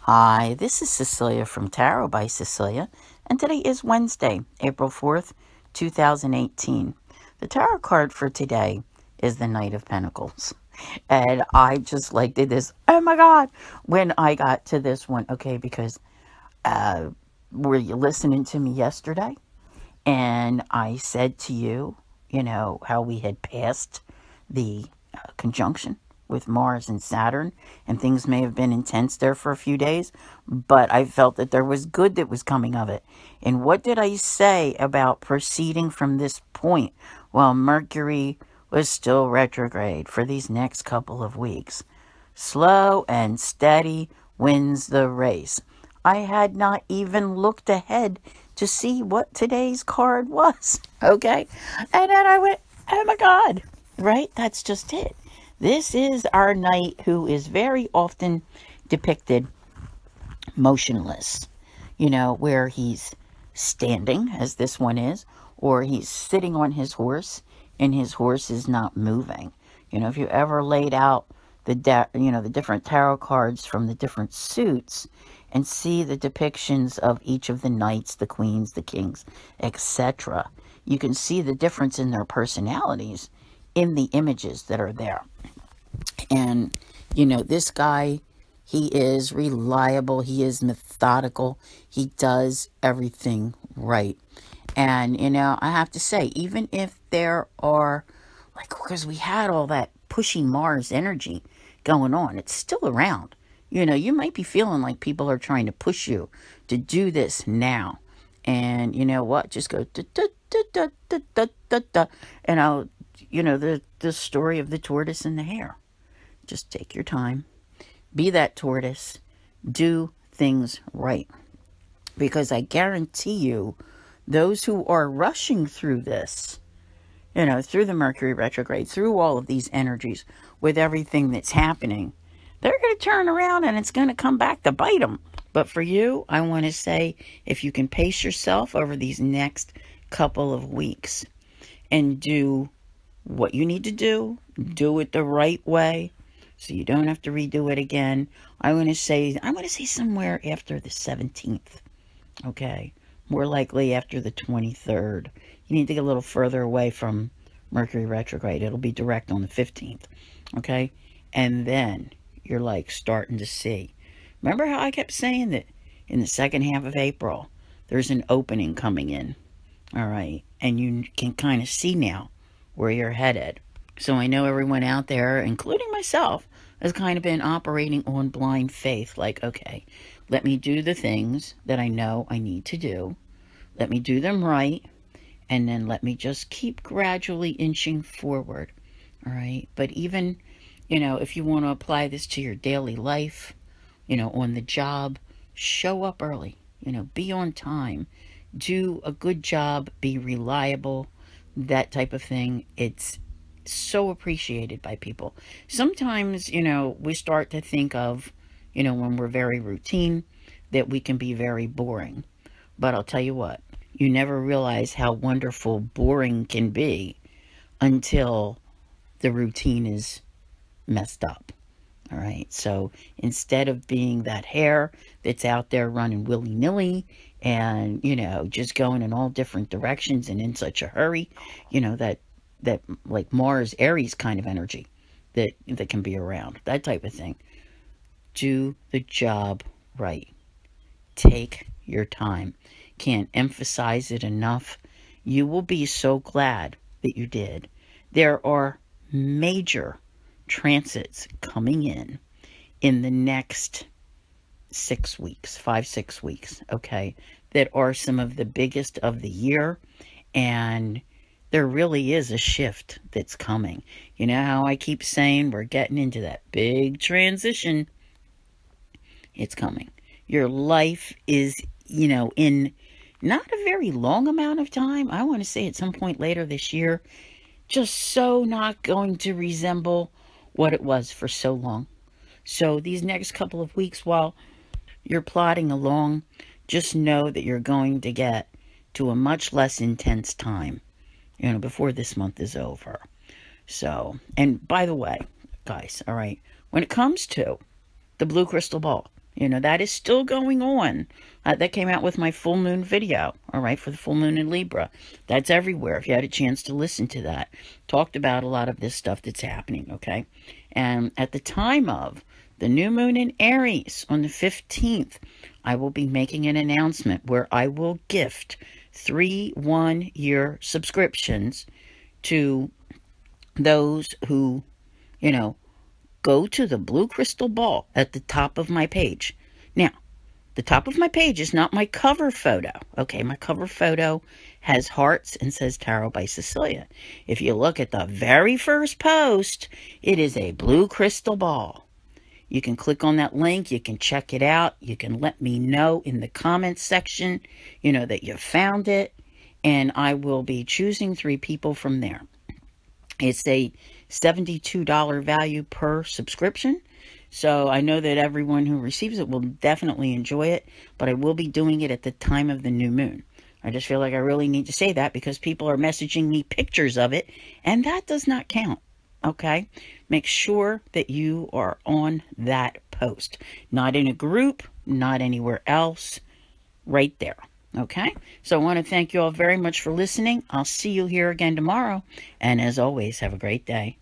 Hi, this is Cecilia from Tarot by Cecilia, and today is Wednesday, April 4th, 2018. The tarot card for today is the Knight of Pentacles. And I just did this, oh my God, when I got to this one, okay, because were you listening to me yesterday? And I said to you, how we had passed the conjunction with Mars and Saturn, and things may have been intense there for a few days, but I felt that there was good that was coming of it. And what did I say about proceeding from this point? Well, Mercury was still retrograde for these next couple of weeks. Slow and steady wins the race. I had not even looked ahead to see what today's card was, okay? And then I went, oh my God, right? That's just it. This is our knight who is very often depicted motionless, where he's standing, as this one is, or he's sitting on his horse and his horse is not moving. If you ever laid out the different tarot cards from the different suits and see the depictions of each of the knights, the queens, the kings, etc., you can see the difference in their personalities in the images that are there. And, this guy, he is reliable. He is methodical. He does everything right. And, I have to say, even if there are, because we had all that pushy Mars energy going on, it's still around. You might be feeling like people are trying to push you to do this now. And you know what? Just go da da da da da da da da. And the story of the tortoise and the hare. Just take your time. Be that tortoise. Do things right. Because I guarantee you, those who are rushing through this, through the Mercury retrograde, through all of these energies, with everything that's happening, they're going to turn around and it's going to come back to bite them. But for you, I want to say, if you can pace yourself over these next couple of weeks and do what you need to do it the right way, so you don't have to redo it again. I'm going to say somewhere after the 17th, okay? More likely after the 23rd. You need to get a little further away from Mercury retrograde. It'll be direct on the 15th, okay? And then you're starting to see. Remember how I kept saying that in the second half of April, there's an opening coming in, all right? And you can kind of see now where you're headed. So I know everyone out there, including myself, has kind of been operating on blind faith. Okay, let me do the things that I know I need to do. Let me do them right. And then let me just keep gradually inching forward. All right. But even, if you want to apply this to your daily life, on the job, show up early, be on time, do a good job, be reliable, that type of thing. It's so appreciated by people. Sometimes, we start to think of, when we're very routine, that we can be very boring. But I'll tell you what, you never realize how wonderful boring can be until the routine is messed up. All right. So instead of being that hare that's out there running willy-nilly and, just going in all different directions and in such a hurry, that like Mars, Aries kind of energy that can be around, that type of thing. Do the job right. Take your time. Can't emphasize it enough. You will be so glad that you did. There are major transits coming in the next 6 weeks, 5-6 weeks, okay, that are some of the biggest of the year. And there really is a shift that's coming. You know how I keep saying we're getting into that big transition? It's coming. Your life is, in not a very long amount of time. I want to say at some point later this year, just so not going to resemble what it was for so long. So these next couple of weeks, while you're plodding along, just know that you're going to get to a much less intense time, before this month is over. And by the way, guys, all right, when it comes to the blue crystal ball You know, that is still going on. That came out with my full moon video, all right, for the full moon in Libra. That's everywhere. If you had a chance to listen to that, talked about a lot of this stuff that's happening, okay? And at the time of the new moon in Aries on the 15th, I will be making an announcement where I will gift 3 one-year subscriptions to those who, you know, go to the blue crystal ball at the top of my page. Now, the top of my page is not my cover photo. Okay, my cover photo has hearts and says Tarot by Cecilia. If you look at the very first post, it is a blue crystal ball. You can click on that link. You can check it out. You can let me know in the comments section, you know, that you found it. And I will be choosing 3 people from there. It's a $72 value per subscription. So I know that everyone who receives it will definitely enjoy it, but I will be doing it at the time of the new moon. I just feel like I really need to say that because people are messaging me pictures of it, and that does not count, okay? Make sure that you are on that post. Not in a group, not anywhere else, right there, okay? So I want to thank you all very much for listening. I'll see you here again tomorrow, and as always, have a great day.